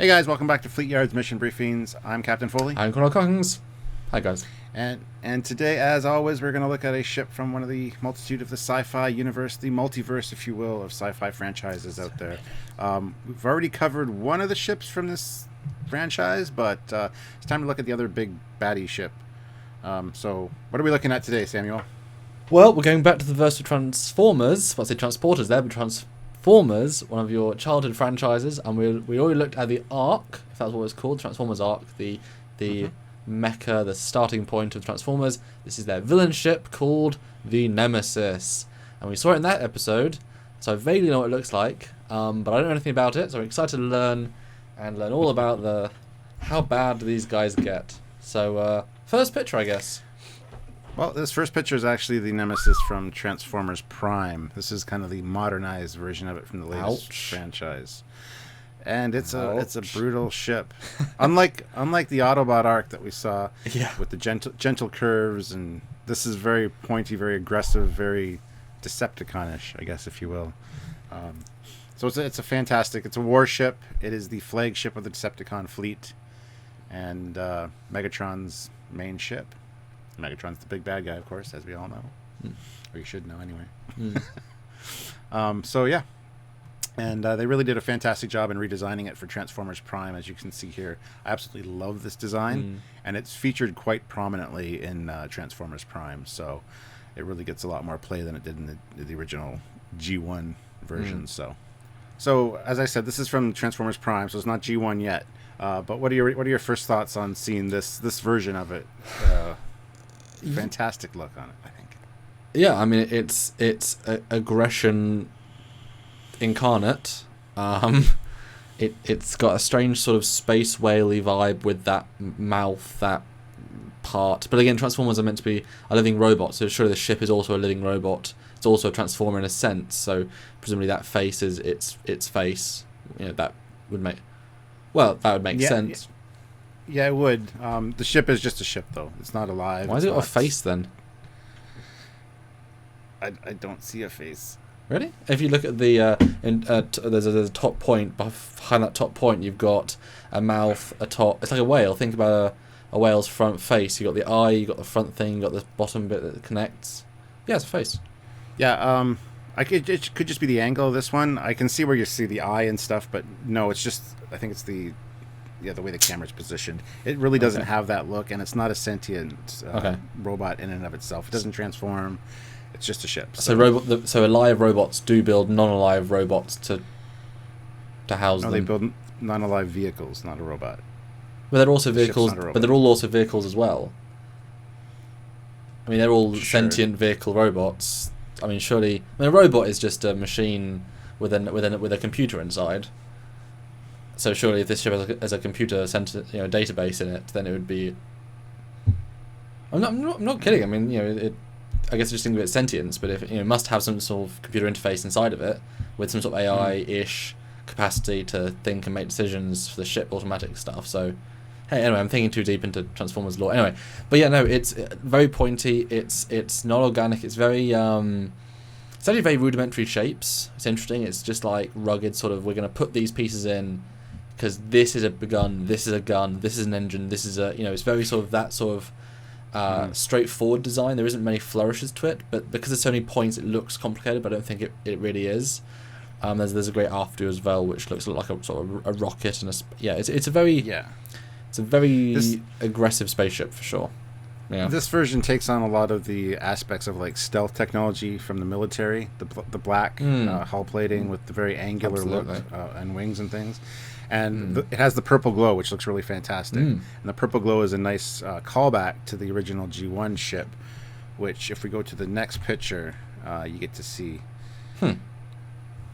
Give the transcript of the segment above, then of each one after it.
Hey guys, welcome back to Fleetyards Mission Briefings. I'm Captain Foley. I'm Colonel Coggins. Hi guys. And today, as always, we're going to look at a ship from one of the multitude of the sci-fi universe, the multiverse, if you will, of sci-fi franchises out there. We've already covered one of the ships from this franchise, but it's time to look at the other big baddie ship. So what are we looking at today, Samuel? Well, we're going back to the verse of Transformers. Well, I say Transporters there, but Transformers, one of your childhood franchises, and we already looked at the Ark, if that's what it's called, Transformers Ark, the mecha, the starting point of Transformers. This is their villain ship called the Nemesis, and we saw it in that episode, so I vaguely know what it looks like, but I don't know anything about it, so I'm excited to learn all about how bad these guys get. So, first picture, I guess. Well, this first picture is actually the Nemesis from Transformers Prime. This is kind of the modernized version of it from the latest franchise. And it's a brutal ship. unlike the Autobot Arc that we saw with the gentle curves, and this is very pointy, very aggressive, very Decepticon-ish, I guess, if you will. So it's a fantastic, it's a warship. It is the flagship of the Decepticon fleet and Megatron's main ship. Megatron's the big bad guy, of course, as we all know. Or you should know anyway. So yeah. And they really did a fantastic job in redesigning it for Transformers Prime, as you can see here. I absolutely love this design, and it's featured quite prominently in Transformers Prime, so it really gets a lot more play than it did in the original G1 version. So as I said, this is from Transformers Prime, so it's not G1 yet. But what are your first thoughts on seeing this version of it? Fantastic look on it, I think. Yeah, I mean it's aggression incarnate. It's got a strange sort of space whale-y vibe with that mouth, that part. But again, Transformers are meant to be a living robot, so surely the ship is also a living robot. It's also a transformer in a sense, so presumably that face is its face. You know, that would make sense. Yeah, it would. The ship is just a ship, though. It's not alive. Why is it got a face, then? I don't see a face. Really? If you look at the there's a top point. Behind that top point, you've got a mouth, a top. It's like a whale. Think about a whale's front face. You got the eye, you got the front thing, you got the bottom bit that connects. Yeah, it's a face. Yeah. It could just be the angle of this one. I can see where you see the eye and stuff, but no, it's just. I think it's the way the camera's positioned. It really doesn't have that look, and it's not a sentient robot in and of itself. It doesn't transform. It's just a ship. So alive robots do build non-alive robots to house them. No, they build non-alive vehicles, not a robot. But they're also vehicles. But they're all also vehicles as well. I mean, they're all sentient vehicle robots. I mean, surely, a robot is just a machine with a computer inside. So surely, if this ship has a computer database in it, then it would be. I'm not kidding. I mean, I guess just think of it as sentience, but if it must have some sort of computer interface inside of it with some sort of AI-ish capacity to think and make decisions for the ship, automatic stuff. So, hey, anyway, I'm thinking too deep into Transformers lore. Anyway, but yeah, no, it's very pointy. It's not organic. It's very it's actually very rudimentary shapes. It's interesting. It's just like rugged sort of. We're going to put these pieces in because this is a gun, this is a gun, this is an engine, this is a It's very sort of that sort of. Straightforward design. There isn't many flourishes to it, but because there's so many points, it looks complicated. But I don't think it really is. There's a great after as well, which looks like a sort of a rocket and it's a very aggressive spaceship for sure. Yeah. This version takes on a lot of the aspects of like stealth technology from the military, the black hull plating with the very angular look and wings and things. And it has the purple glow, which looks really fantastic. And the purple glow is a nice callback to the original G1 ship, which, if we go to the next picture, you get to see.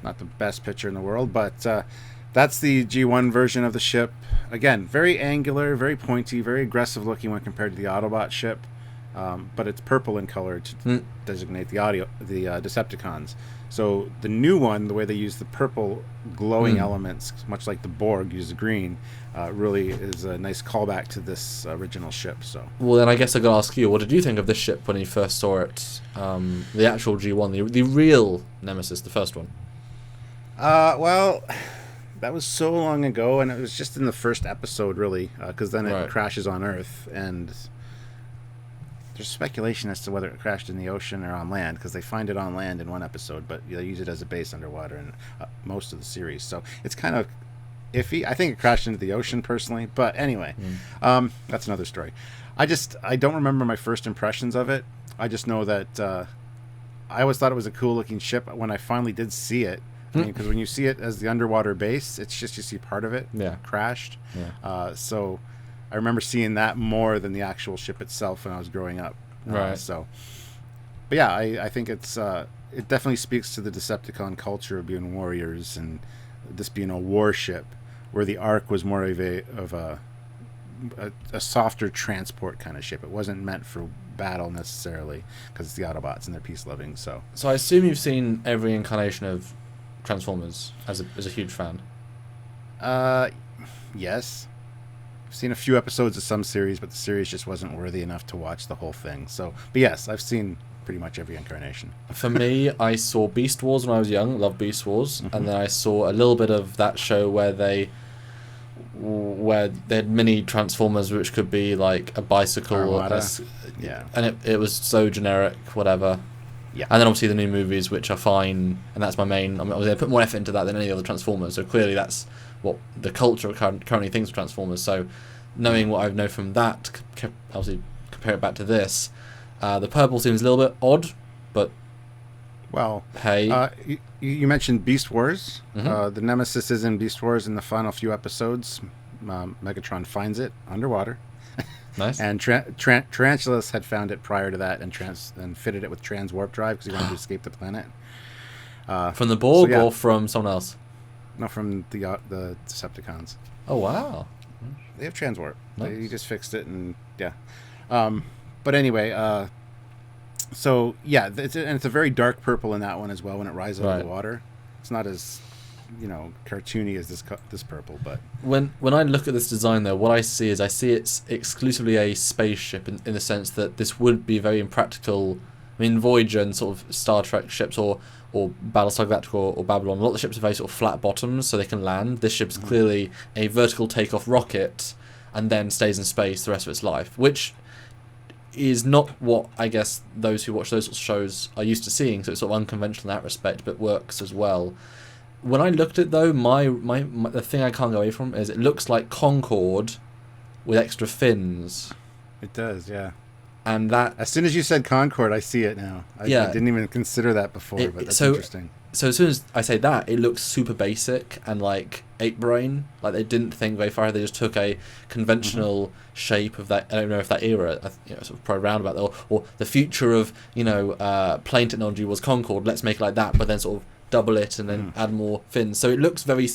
Not the best picture in the world, but that's the G1 version of the ship. Again, very angular, very pointy, very aggressive looking when compared to the Autobot ship. But it's purple in color to designate the Decepticons. So the new one, the way they use the purple glowing elements, much like the Borg use the green, really is a nice callback to this original ship. So, well, then I guess I got to ask you, what did you think of this ship when you first saw it? The actual G1, the real Nemesis, the first one. Well, That was so long ago, and it was just in the first episode, really, because then it crashes on Earth, and there's speculation as to whether it crashed in the ocean or on land, because they find it on land in one episode, but they use it as a base underwater in most of the series. So it's kind of iffy. I think it crashed into the ocean, personally, but anyway, that's another story. I don't remember my first impressions of it. I just know that I always thought it was a cool-looking ship when I finally did see it. I mean, because when you see it as the underwater base, it's just you see part of it crashed. Yeah. So I remember seeing that more than the actual ship itself when I was growing up. Right. But yeah, I think it definitely speaks to the Decepticon culture of being warriors and this being a warship, where the Ark was more of a softer transport kind of ship. It wasn't meant for battle necessarily, because it's the Autobots and they're peace loving. So I assume you've seen every incarnation of Transformers as a huge fan. Yes. I've seen a few episodes of some series, but the series just wasn't worthy enough to watch the whole thing. So, but yes, I've seen pretty much every incarnation. For me, I saw Beast Wars when I was young. Loved Beast Wars, and then I saw a little bit of that show where they had mini Transformers, which could be like a bicycle, and it was so generic, whatever. Yeah. And then obviously the new movies, which are fine, and that's my main. I mean, I put more effort into that than any other Transformers, so clearly that's what the culture currently thinks of Transformers. So knowing what I know from that, obviously compare it back to this, the purple seems a little bit odd, but hey. You mentioned Beast Wars. The Nemesis is in Beast Wars in the final few episodes. Megatron finds it underwater. Nice. And Tarantulas had found it prior to that and fitted it with transwarp drive because he wanted to escape the planet. From the Borg or from someone else? No, from the Decepticons. Oh, wow. They have transwarp. Nice. He just fixed it, and yeah. But anyway, so yeah, it's a very dark purple in that one as well when it rises out of the water. It's not as cartoony as this purple, but when I look at this design though, what I see it's exclusively a spaceship in the sense that this would be very impractical. I mean, Voyager and sort of Star Trek ships or Battlestar Galactica or Babylon, a lot of the ships are very sort of flat bottoms so they can land. This ship's clearly a vertical takeoff rocket and then stays in space the rest of its life, which is not what I guess those who watch those sorts of shows are used to seeing, so it's sort of unconventional in that respect, but works as well. When I looked at it though, my the thing I can't go away from is it looks like Concorde with extra fins. It does, yeah. And that, as soon as you said Concorde, I see it now. I didn't even consider that before, but that's interesting. So as soon as I say that, it looks super basic and like ape brain. Like they didn't think very far. They just took a conventional shape of that. I don't know if that era, sort of probably roundabout there, or the future of plane technology was Concorde. Let's make it like that, but then sort of double it and then add more fins. So it looks very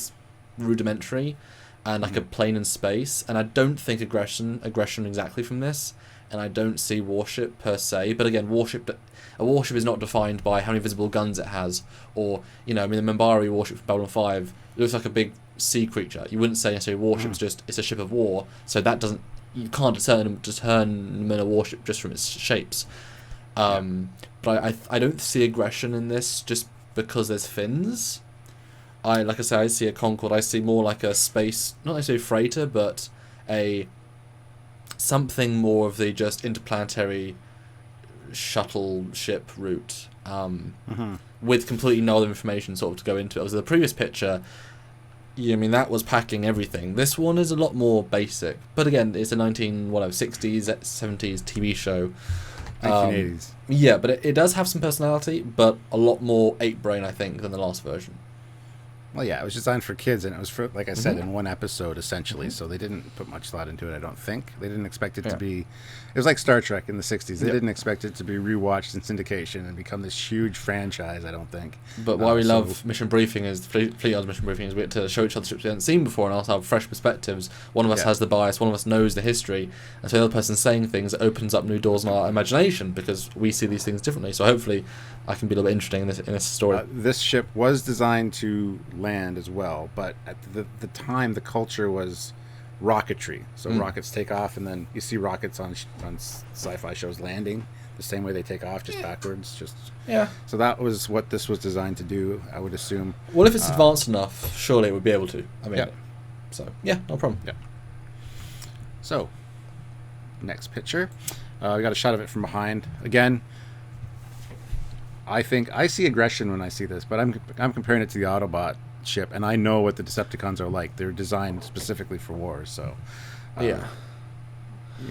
rudimentary and like a plane in space. And I don't think aggression exactly from this. And I don't see Warship per se. But again, a warship is not defined by how many visible guns it has, or the Minbari warship from Babylon 5 looks like a big sea creature. You wouldn't say necessarily warship's it's a ship of war. So that you can't determine them in a warship just from its shapes. But I don't see aggression in this just because there's fins. I see a Concorde. I see more like a space, not necessarily freighter, but something more of the just interplanetary shuttle ship route, with completely no other information sort of to go into it. The previous picture, that was packing everything. This one is a lot more basic, but again, it's a 60s, 70s TV show. 1980s. Yeah, but it does have some personality, but a lot more ape brain, I think, than the last version. Well, yeah, it was designed for kids, and it was for, like I said, in one episode, essentially, so they didn't put much thought into it, I don't think. They didn't expect it to be... It was like Star Trek in the 60s. They didn't expect it to be rewatched in syndication and become this huge franchise, I don't think. But why we love Mission Briefing is... Fleetyards Mission Briefing is we get to show each other ships we haven't seen before and also have fresh perspectives. One of us has the bias, one of us knows the history, and so the other person saying things opens up new doors in our imagination because we see these things differently. So hopefully I can be a little bit interesting in this story. This ship was designed to land as well, but at the time the culture was rocketry. So rockets take off, and then you see rockets on sci-fi shows landing the same way they take off, just backwards. So that was what this was designed to do, I would assume. Well, if it's advanced enough, surely it would be able to. I mean, so yeah, no problem. Yeah. So, next picture, we got a shot of it from behind. Again, I think I see aggression when I see this, but I'm comparing it to the Autobot ship, and I know what the Decepticons are like. They're designed specifically for war, so you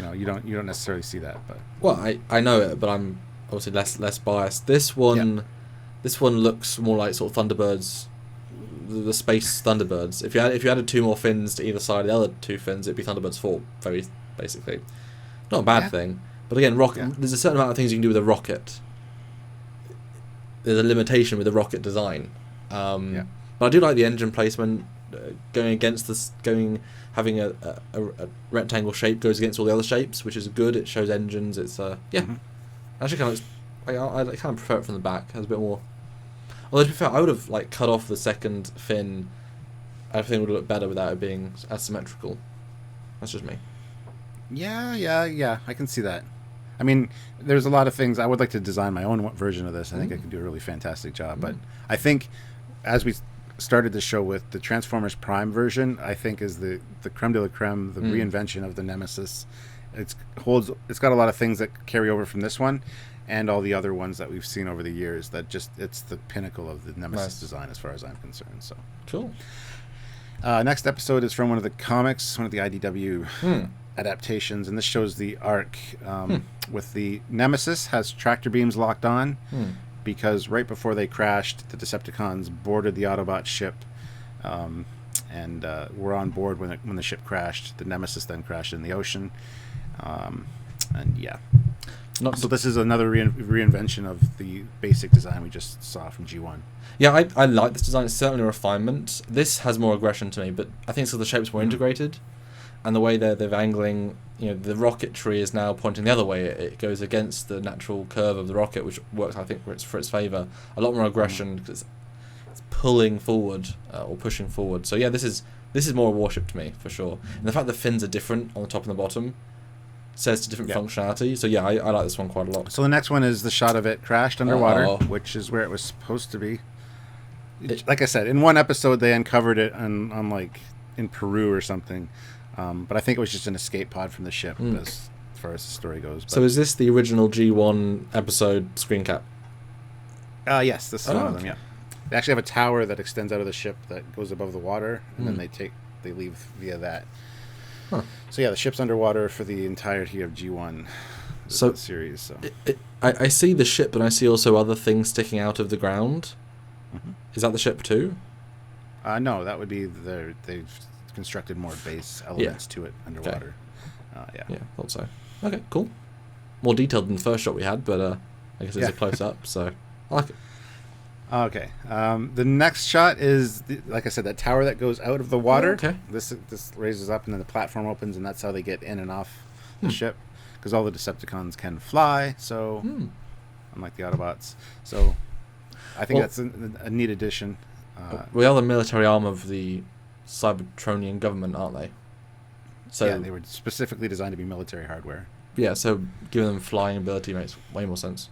know, you don't necessarily see that. But well, I know it, but I'm obviously less biased. This one looks more like sort of Thunderbirds, the space Thunderbirds. If you added 2 more fins to either side of the other 2 fins, it'd be Thunderbirds 4, very basically. Not a bad thing, but again, there's a certain amount of things you can do with a rocket. There's a limitation with the rocket design. But I do like the engine placement, going against this, having a rectangle shape goes against all the other shapes, which is good. It shows engines. It's actually kind of I kind of prefer it from the back. It has a bit more. Although to be fair, I would have cut off the second fin. Everything would look better without it being as symmetrical. That's just me. Yeah. I can see that. I mean, there's a lot of things. I would like to design my own version of this. I think I can do a really fantastic job. But I think, as we started the show with, the Transformers Prime version, I think is the creme de la creme, the reinvention of the Nemesis. It's got a lot of things that carry over from this one and all the other ones that we've seen over the years. It's the pinnacle of the Nemesis design as far as I'm concerned. So cool. Next episode is from one of the comics, one of the IDW adaptations, and this shows the arc with the Nemesis has tractor beams locked on because right before they crashed, the Decepticons boarded the Autobot ship and were on board when the ship crashed. The Nemesis then crashed in the ocean, so this is another reinvention of the basic design we just saw from G1. Yeah, I like this design. It's certainly a refinement. This has more aggression to me, but I think so the shape's more integrated. And the way they're angling, the rocketry is now pointing the other way. It goes against the natural curve of the rocket, which works, I think, for its favour. A lot more aggression because it's pulling forward or pushing forward. So yeah, this is more a warship to me for sure. And the fact the fins are different on the top and the bottom says to different functionality. So yeah, I like this one quite a lot. So the next one is the shot of it crashed underwater, which is where it was supposed to be. Like I said, in one episode they uncovered it on in Peru or something. But I think it was just an escape pod from the ship, as far as the story goes. But. So is this the original G1 episode screen cap? Yes, this is one of them, yeah. They actually have a tower that extends out of the ship that goes above the water, and then they leave via that. Huh. So yeah, the ship's underwater for the entirety of G1 series. So I see the ship, but I see also other things sticking out of the ground. Is that the ship too? No, that would be they've constructed more base elements to it underwater. Okay. Yeah, thought so. Okay, cool. More detailed than the first shot we had, but I guess it's a close up, so I like it. Okay. The next shot is, like I said, that tower that goes out of the water. Okay. This raises up, and then the platform opens, and that's how they get in and off the ship, because all the Decepticons can fly, so unlike the Autobots. So I think that's a neat addition. We are the military arm of the Cybertronian government, aren't they? So yeah, they were specifically designed to be military hardware. Yeah, so giving them flying ability makes way more sense.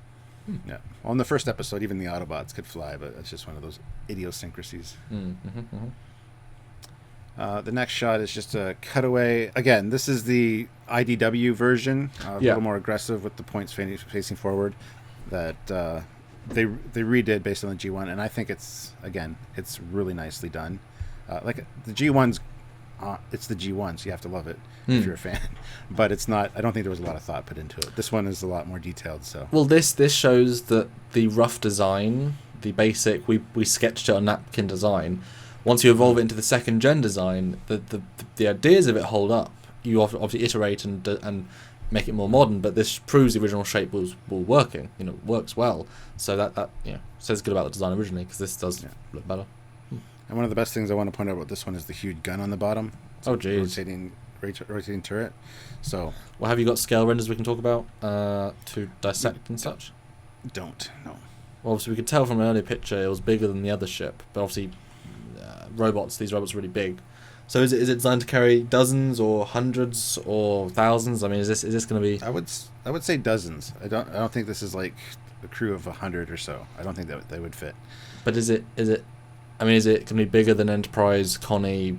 Yeah. Well, in the first episode, even the Autobots could fly, but it's just one of those idiosyncrasies. The next shot is just a cutaway. Again, this is the IDW version, a little more aggressive with the points facing forward. That they redid based on the G1, and I think it's really nicely done. Like the G1's, it's the G1, so you have to love it if you're a fan. But it's not. I don't think there was a lot of thought put into it. This one is a lot more detailed. So well, this shows that the rough design, the basic, we sketched it on napkin design. Once you evolve it into the second gen design, the ideas of it hold up. You obviously iterate and make it more modern, but this proves the original shape was working. Works well. So that says good about the design originally, because this does look better. And one of the best things I want to point out about this one is the huge gun on the bottom. Oh, geez. Rotating turret. So, well, have you got scale renders we can talk about to dissect and such? Don't, no. Well, obviously we could tell from an earlier picture it was bigger than the other ship, but obviously these robots are really big. So is it designed to carry dozens or hundreds or thousands? I mean, is this going to be? I would say dozens. I don't think this is like a crew of 100 or so. I don't think that they would fit. But is it? I mean, is it going to be bigger than Enterprise, Connie?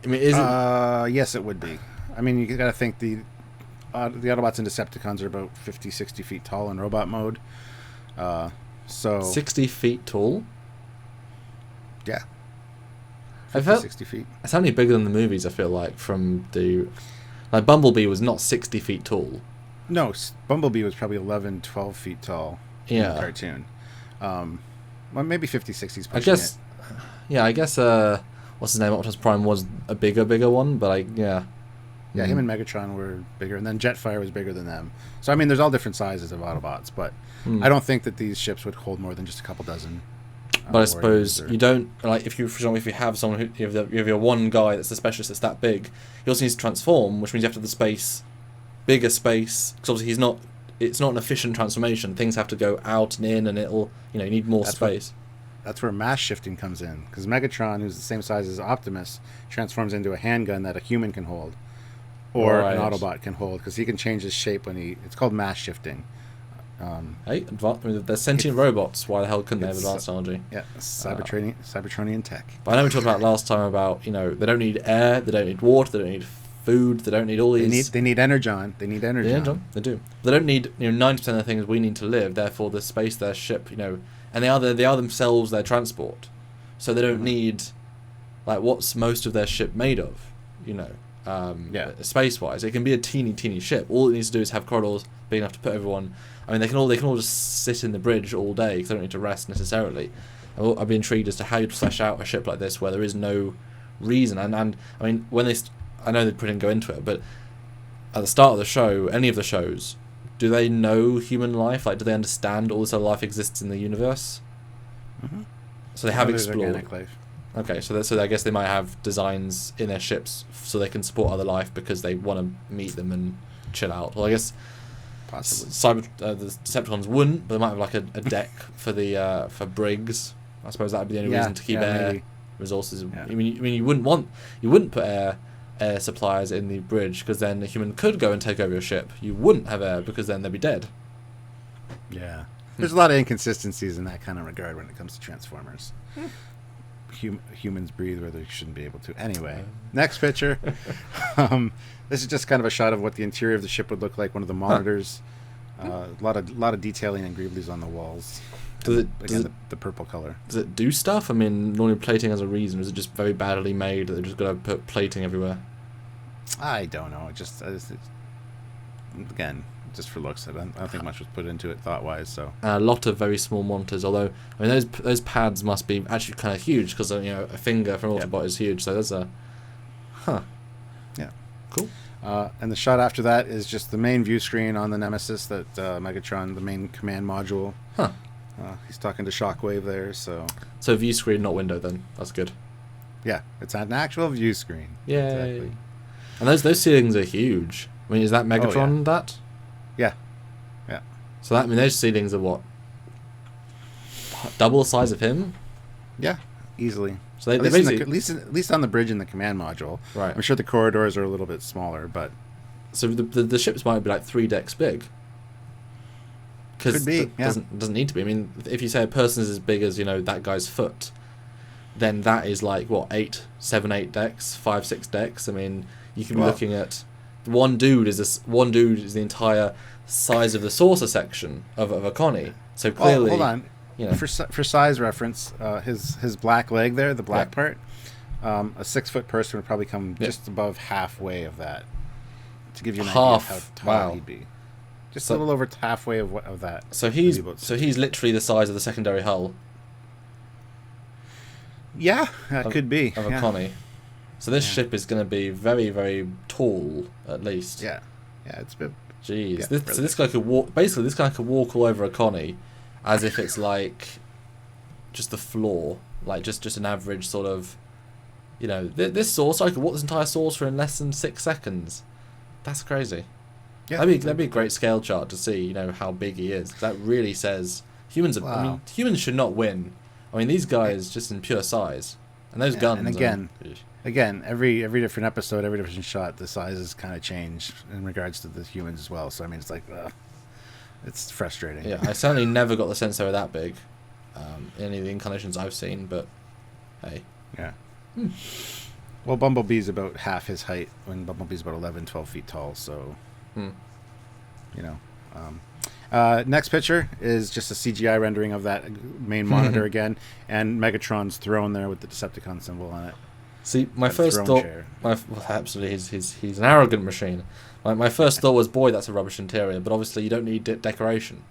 I mean, is it? Yes, it would be. I mean, you got to think the Autobots and Decepticons are about 50, 60 feet tall in robot mode. So 60 feet tall. Yeah. 60 feet. It's only bigger than the movies, I feel like, like Bumblebee was not 60 feet tall. No, Bumblebee was probably 11, 12 feet tall in the cartoon. Well, maybe 50, 60 is pushing it. Yeah, I guess, what's his name, Optimus Prime was a bigger one, but Yeah, him and Megatron were bigger, and then Jetfire was bigger than them. So, I mean, there's all different sizes of Autobots, but I don't think that these ships would hold more than just a couple dozen. But I suppose you don't, like, for example, if you have someone who, you have your one guy that's a specialist that's that big, he also needs to transform, which means you have to have the bigger space, because obviously it's not an efficient transformation. Things have to go out and in, and you need more space. That's where mass shifting comes in, because Megatron, who's the same size as Optimus, transforms into a handgun that a human can hold, or an Autobot can hold, because he can change his shape it's called mass shifting. They're sentient robots. Why the hell couldn't they have advanced technology? Yeah, Cybertronian tech. But I know we talked about last time about they don't need air, they don't need water, they don't need food, they don't need all these. They need energon. They need energon. They do. They don't need 90% of the things we need to live. Therefore, the space their ship, and they are themselves their transport. So they don't need what's most of their ship made of, space wise. It can be a teeny ship. All it needs to do is have corridors big enough to put everyone. I mean, they can all just sit in the bridge all day because they don't need to rest necessarily. I'd be intrigued as to how you'd flesh out a ship like this where there is no reason. And I mean, I know they didn't go into it, but at the start of the show, any of the shows, do they know human life? Like, do they understand all this other life exists in the universe? Mm-hmm. So they have explored. Organic life. Okay, so I guess they might have designs in their ships so they can support other life because they want to meet them and chill out. Well, I guess possibly the Decepticons wouldn't, but they might have a deck for Briggs. I suppose that would be the only reason to keep air resources. Yeah. I mean, you wouldn't put air supplies in the bridge because then a human could go and take over your ship. You wouldn't have air because then they'd be dead. Yeah, there's a lot of inconsistencies in that kind of regard when it comes to Transformers. Humans breathe where they shouldn't be able to. Anyway, next picture. This is just kind of a shot of what the interior of the ship would look like. One of the monitors. A lot of detailing and greeblies on the walls. The purple color. Does it do stuff? I mean, normally plating has a reason. Is it just very badly made that they're just going to put plating everywhere? I don't know. Again, just for looks. I don't think much was put into it thought-wise. So a lot of very small monitors. Although I mean, those pads must be actually kind of huge because a finger from an Autobot is huge. So there's yeah, cool. And the shot after that is just the main view screen on the Nemesis that Megatron, the main command module. He's talking to Shockwave there. So view screen, not window. Then that's good. Yeah, it's an actual view screen. Yay! Exactly. And those ceilings are huge. I mean, is that Megatron? That? Yeah. So those ceilings are what? Double the size of him? Yeah, easily. So at least on the bridge in the command module. Right. I'm sure the corridors are a little bit smaller, but so the ships might be 3 decks big. Could be. Doesn't need to be. I mean, if you say a person is as big as that guy's foot, then that is 8 decks, 5, 6 decks. I mean, you can be looking at one dude is the entire size of the saucer section of a Connie. So clearly, hold on. For size reference, his black leg there, the black part, a 6-foot person would probably come just above halfway of that. To give you an idea of how tall he'd be, just a little over halfway of that. So he's literally the size of the secondary hull. Yeah, that could be of a Connie. So this ship is going to be very, very tall, at least. Yeah, it's a bit. Jeez, this guy could walk. Basically, this guy could walk all over a Connie, as if it's just the floor, just an average sort of. This saucer, I could walk this entire saucer in less than 6 seconds. That's crazy. Yeah, that'd be a great scale chart to see. How big he is. That really says humans. Humans should not win. I mean, these guys just in pure size. And those guns. And again, every different episode, every different shot, the sizes kind of change in regards to the humans as well. So I mean, it's like, it's frustrating. Yeah, I certainly never got the sense they were that big in any of the incarnations I've seen. But hey. Yeah. Well, Bumblebee's about half his height when Bumblebee's about 11, 12 feet tall. So, you know. Next picture is just a CGI rendering of that main monitor again, and Megatron's throne there with the Decepticon symbol on it. See, my first thought, absolutely, he's an arrogant machine. My first thought was, boy, that's a rubbish interior. But obviously, you don't need decoration;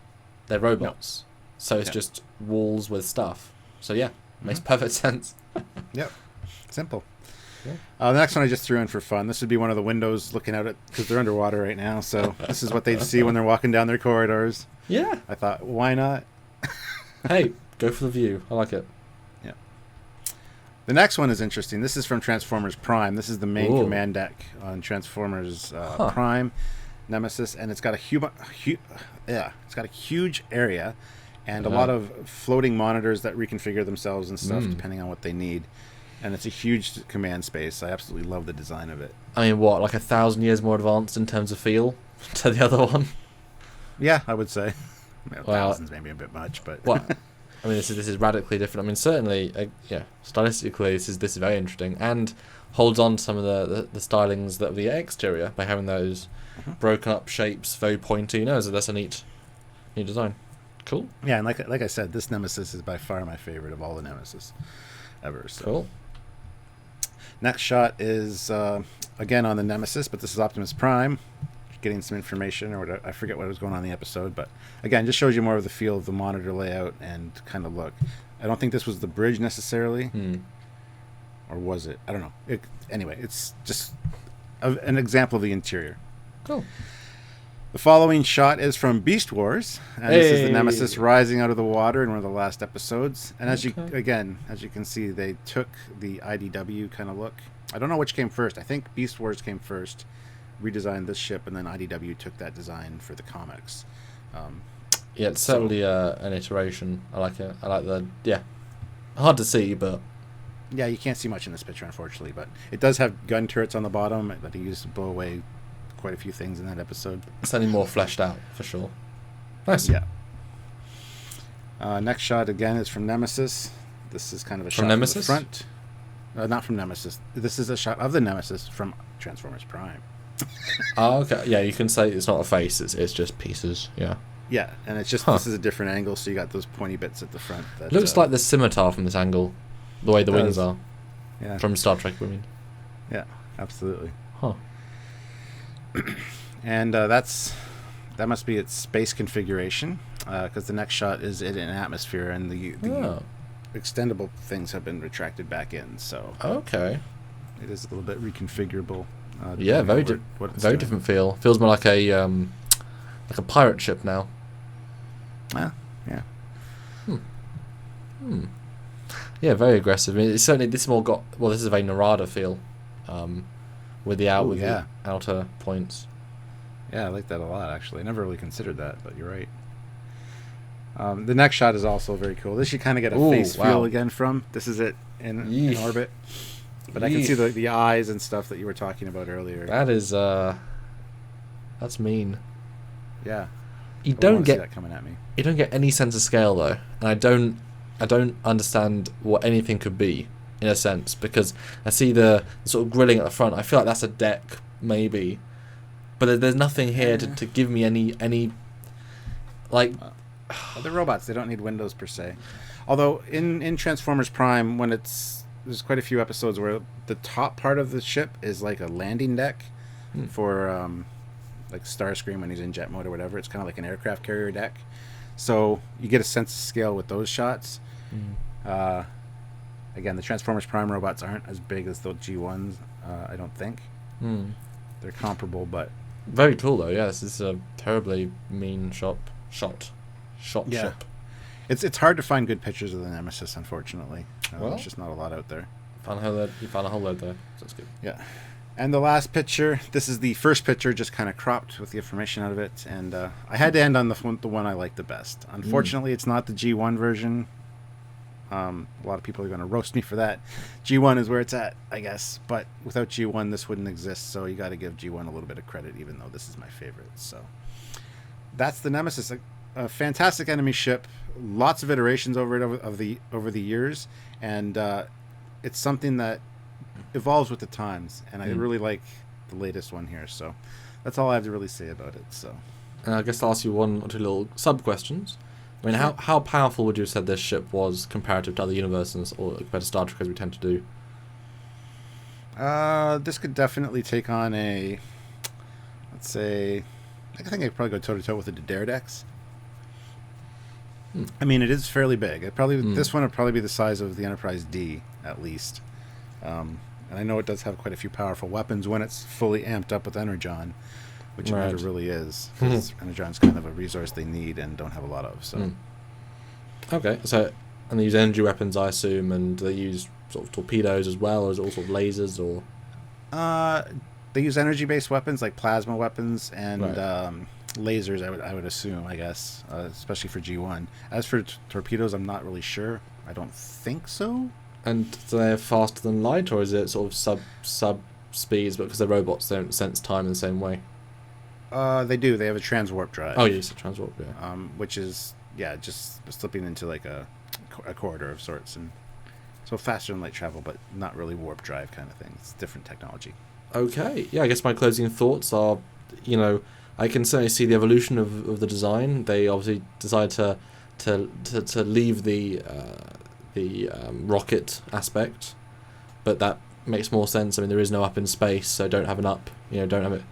they're robots, so it's just walls with stuff. So yeah, makes perfect sense. Yep, simple. The next one I just threw in for fun. This would be one of the windows looking out at, because they're underwater right now. So this is what they'd see when they're walking down their corridors. Yeah, I thought, why not? Hey, go for the view. I like it. Yeah. The next one is interesting. This is from Transformers Prime. This is the main command deck on Transformers Prime, Nemesis, and it's got it's got a huge area, and a lot of floating monitors that reconfigure themselves and stuff depending on what they need. And it's a huge command space. I absolutely love the design of it. I mean, what, like 1,000 years more advanced in terms of feel to the other one? Yeah, I would say. Thousands maybe a bit much, but well, I mean, this is radically different. I mean, certainly, stylistically, this is very interesting, and holds on to some of the stylings that of the exterior by having those broken up shapes, very pointy. So that's a neat design. Cool. Yeah, and like I said, this Nemesis is by far my favorite of all the Nemesis ever. So. Cool. Next shot is again on the Nemesis, but this is Optimus Prime getting some information, or whatever. I forget what was going on in the episode, but again, just shows you more of the feel of the monitor layout and kind of look. I don't think this was the bridge necessarily, or was it? I don't know. Anyway, it's just an example of the interior. Cool. The following shot is from Beast Wars, and this is the Nemesis rising out of the water in one of the last episodes. And as you can see, they took the IDW kind of look. I don't know which came first. I think Beast Wars came first, redesigned this ship, and then IDW took that design for the comics. Yeah, it's certainly an iteration. I like it. I like hard to see, but yeah, you can't see much in this picture, unfortunately. But it does have gun turrets on the bottom that he used to blow away quite a few things in that episode. It's only more fleshed out for sure. Nice. Yeah. Next shot again is from Nemesis. This is kind of a shot from the front. Not from Nemesis. This is a shot of the Nemesis from Transformers Prime. Oh, okay. Yeah, you can say it's not a face. It's just pieces. Yeah. Yeah, and it's just this is a different angle, so you got those pointy bits at the front. That, looks like the scimitar from this angle, the way the wings are. Yeah. From Star Trek, I mean. Yeah, absolutely. Huh. And that must be its space configuration, because the next shot is it in atmosphere, and the extendable things have been retracted back in. So okay, it is a little bit reconfigurable. Yeah, very different feel. Feels more like a pirate ship now. Yeah. Yeah, very aggressive. I mean, it's certainly this more got. Well, this is a very Narada feel, with the outer points. Yeah, I like that a lot. Actually, I never really considered that, but you're right. The next shot is also very cool. This you kind of get a face feel again from. This is it in orbit, but I can see the eyes and stuff that you were talking about earlier. That is that's mean. Yeah, you don't get that coming at me. You don't get any sense of scale though, and I don't understand what anything could be in a sense, because I see the sort of grilling at the front. I feel like that's a deck maybe, but there's nothing here to give me any like. Well, they're robots. They don't need windows per se. Although in Transformers Prime, there's quite a few episodes where the top part of the ship is like a landing deck for like Starscream when he's in jet mode or whatever. It's kind of like an aircraft carrier deck. So you get a sense of scale with those shots. Again, the Transformers Prime robots aren't as big as the G1s, I don't think. They're comparable, but... Very cool, though. Yeah, this is a terribly mean shot ship. It's hard to find good pictures of the Nemesis, unfortunately. There's just not a lot out there. You found a whole load there, so that's good. Yeah. And the last picture, this is the first picture, just kind of cropped with the information out of it. And I had to end on the one I like the best. Unfortunately, it's not the G1 version. A lot of people are going to roast me for that. G1 is where it's at, I guess. But without G1, this wouldn't exist. So you got to give G1 a little bit of credit, even though this is my favorite. So that's the Nemesis, a fantastic enemy ship. Lots of iterations over the years, and it's something that evolves with the times. And I really like the latest one here. So that's all I have to really say about it. So I guess I'll ask you one or two little sub questions. I mean, how powerful would you have said this ship was comparative to other universes, or compared to Star Trek as we tend to do? This could definitely take on a, let's say, I think I'd probably go toe-to-toe with the Daredex. I mean, it is fairly big. This one would probably be the size of the Enterprise D, at least. And I know it does have quite a few powerful weapons when it's fully amped up with Energon, which it never really is. Because Energon's kind of a resource they need and don't have a lot of. So. Okay, so, and they use energy weapons, I assume, and they use sort of torpedoes as well, or is it all sort of lasers, or? They use energy-based weapons like plasma weapons and lasers. I would assume, I guess, especially for G1. As for torpedoes, I'm not really sure. I don't think so. And so they're faster than light, or is it sort of sub speeds? But because they're robots, they don't sense time in the same way. They do. They have a transwarp drive. Oh, yes, a transwarp. Yeah. Which is just slipping into like a corridor of sorts, and so faster than light travel, but not really warp drive kind of thing. It's different technology. Okay. Yeah, I guess my closing thoughts are, I can certainly see the evolution of the design. They obviously decided to leave the rocket aspect, but that makes more sense. I mean, there is no up in space, so don't have an up. Don't have it.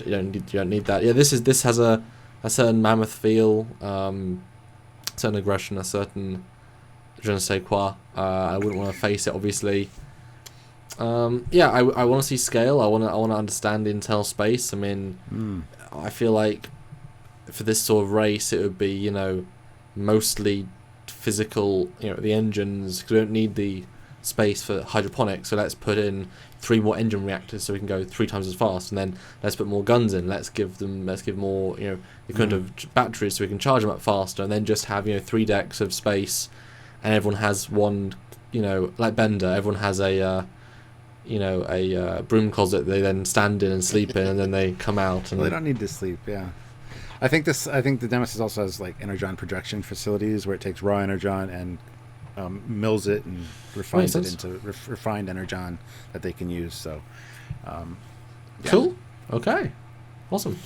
You don't need that. Yeah, this has a certain mammoth feel, certain aggression, a certain je ne sais quoi. I wouldn't want to face it, obviously. I want to see scale. I want to understand the internal space. I mean, I feel like for this sort of race, it would be mostly physical. The engines, because we don't need the space for hydroponics, so let's put in 3 more engine reactors so we can go 3 times as fast, and then let's put more guns in. Let's give more equivalent of batteries so we can charge them up faster, and then just have 3 decks of space, and everyone has one, like Bender. Everyone has a broom closet they then stand in and sleep in, and then they come out. And they don't need to sleep. Yeah, I think the Nemesis also has like energon projection facilities where it takes raw energon and mills it and refines it into refined energon that they can use. So, cool. Okay, awesome.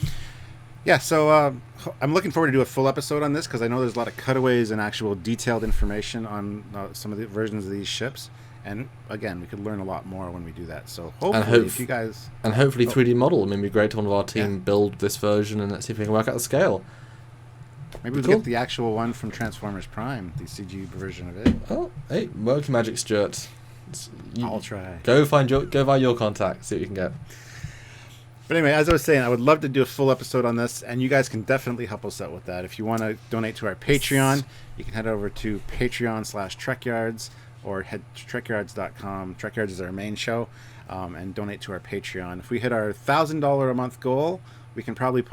Yeah, so I'm looking forward to do a full episode on this because I know there's a lot of cutaways and actual detailed information on some of the versions of these ships. And again, we could learn a lot more when we do that. So hopefully, if you guys... And hopefully 3D model. I mean, it'd be great to one of our team build this version, and let's see if we can work out the scale. Maybe we'll get the actual one from Transformers Prime, the CG version of it. Oh, hey, work magic, Stuart. I'll try. Go find your contact, see what you can get. But anyway, as I was saying, I would love to do a full episode on this, and you guys can definitely help us out with that. If you want to donate to our Patreon, you can head over to Patreon/Trekyards, or head to Trekyards.com. Trekyards is our main show, and donate to our Patreon. If we hit our $1,000 a month goal, we can probably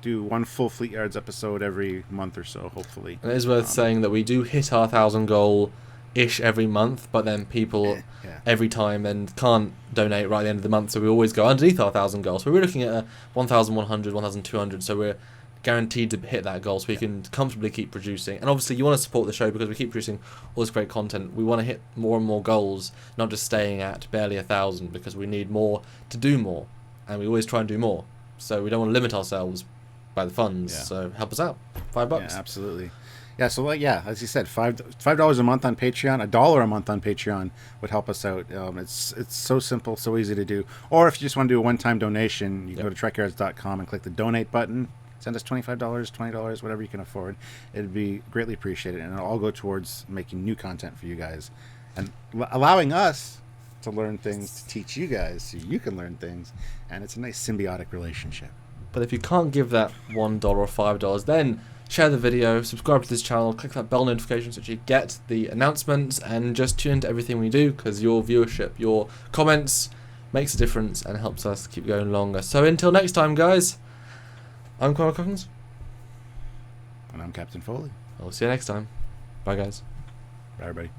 do one full Fleetyards episode every month or so, hopefully. And it is worth saying that we do hit our 1,000 goal-ish every month, but then people every time then can't donate right at the end of the month, so we always go underneath our 1,000 goal. So we're looking at a 1,100, 1,200, so we're guaranteed to hit that goal so we can comfortably keep producing. And obviously you want to support the show because we keep producing all this great content. We want to hit more and more goals, not just staying at barely 1,000, because we need more to do more, and we always try and do more. So we don't want to limit ourselves by the funds. So help us out. $5. Yeah, absolutely. Yeah, so as you said, $5 a month on Patreon, $1 a month on Patreon would help us out. It's so simple, so easy to do. Or if you just want to do a one-time donation, you can go to Trekyards.com and click the donate button. Send us $25, $20, whatever you can afford. It'd be greatly appreciated, and it'll all go towards making new content for you guys and allowing us to learn things, to teach you guys so you can learn things, and it's a nice symbiotic relationship. But if you can't give that $1 or $5, then share the video, subscribe to this channel, click that bell notification so that you get the announcements, and just tune into everything we do, because your viewership, your comments makes a difference and helps us keep going longer. So until next time, guys, I'm Cormac Cockins. And I'm Captain Foley. I'll see you next time. Bye, guys. Bye, everybody.